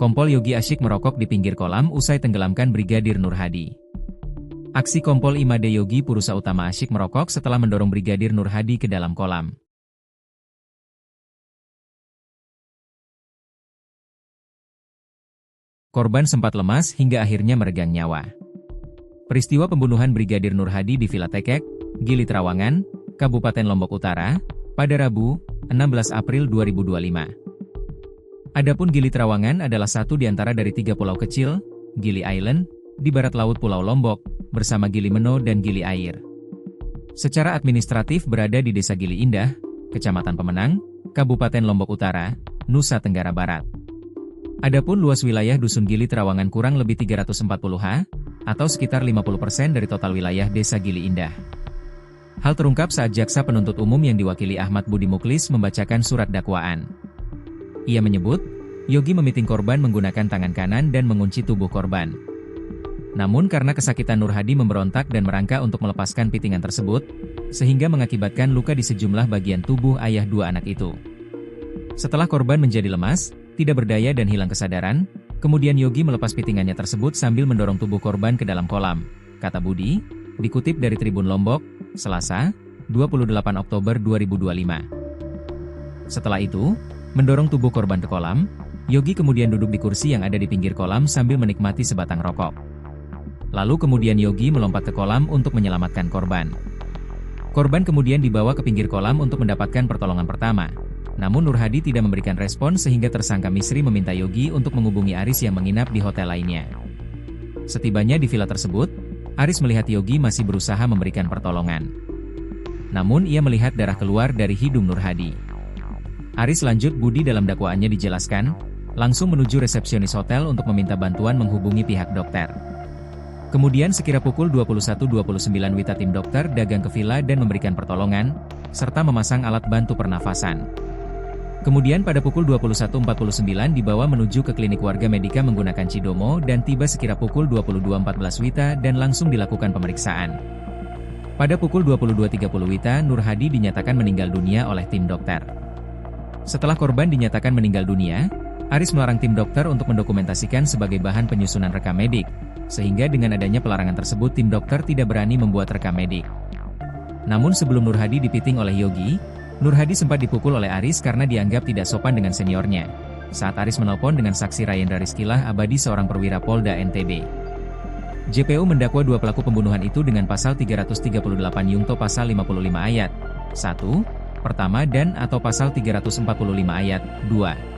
Kompol Yogi asyik merokok di pinggir kolam usai tenggelamkan Brigadir Nur Hadi. Aksi Kompol Imade Yogi Purusa Utama asyik merokok setelah mendorong Brigadir Nur Hadi ke dalam kolam. Korban sempat lemas hingga akhirnya meregang nyawa. Peristiwa pembunuhan Brigadir Nur Hadi di Villa Tekek, Gili Trawangan, Kabupaten Lombok Utara, pada Rabu, 16 April 2025. Adapun Gili Trawangan adalah satu di antara dari 3 pulau kecil, Gili Island, di barat laut Pulau Lombok, bersama Gili Meno dan Gili Air. Secara administratif berada di Desa Gili Indah, Kecamatan Pemenang, Kabupaten Lombok Utara, Nusa Tenggara Barat. Adapun luas wilayah Dusun Gili Trawangan kurang lebih 340 ha, atau sekitar 50% dari total wilayah Desa Gili Indah. Hal terungkap saat jaksa penuntut umum yang diwakili Ahmad Budi Muklis membacakan surat dakwaan. Ia menyebut, Yogi memiting korban menggunakan tangan kanan dan mengunci tubuh korban. Namun karena kesakitan Nur Hadi memberontak dan merangkak untuk melepaskan pitingan tersebut, sehingga mengakibatkan luka di sejumlah bagian tubuh ayah 2 anak itu. Setelah korban menjadi lemas, tidak berdaya dan hilang kesadaran, kemudian Yogi melepas pitingannya tersebut sambil mendorong tubuh korban ke dalam kolam, kata Budi, dikutip dari Tribun Lombok, Selasa, 28 Oktober 2025. Setelah itu, mendorong tubuh korban ke kolam, Yogi kemudian duduk di kursi yang ada di pinggir kolam sambil menikmati sebatang rokok. Lalu kemudian Yogi melompat ke kolam untuk menyelamatkan korban. Korban kemudian dibawa ke pinggir kolam untuk mendapatkan pertolongan pertama. Namun Nur Hadi tidak memberikan respon sehingga tersangka Misri meminta Yogi untuk menghubungi Aris yang menginap di hotel lainnya. Setibanya di villa tersebut, Aris melihat Yogi masih berusaha memberikan pertolongan. Namun ia melihat darah keluar dari hidung Nur Hadi. Aris lanjut Budi dalam dakwaannya dijelaskan, langsung menuju resepsionis hotel untuk meminta bantuan menghubungi pihak dokter. Kemudian sekira pukul 21.29 Wita tim dokter datang ke villa dan memberikan pertolongan, serta memasang alat bantu pernafasan. Kemudian pada pukul 21.49 dibawa menuju ke klinik warga Medika menggunakan Cidomo dan tiba sekira pukul 22.14 Wita dan langsung dilakukan pemeriksaan. Pada pukul 22.30 Wita Nur Hadi dinyatakan meninggal dunia oleh tim dokter. Setelah korban dinyatakan meninggal dunia, Aris melarang tim dokter untuk mendokumentasikan sebagai bahan penyusunan rekam medik, sehingga dengan adanya pelarangan tersebut tim dokter tidak berani membuat rekam medik. Namun sebelum Nur Hadi dipiting oleh Yogi, Nur Hadi sempat dipukul oleh Aris karena dianggap tidak sopan dengan seniornya, saat Aris menelpon dengan saksi Rayendra Rizkilah Abadi seorang perwira Polda NTB. JPU mendakwa 2 pelaku pembunuhan itu dengan pasal 338 Yungto pasal 55 ayat 1, pertama dan atau pasal 345 ayat 2.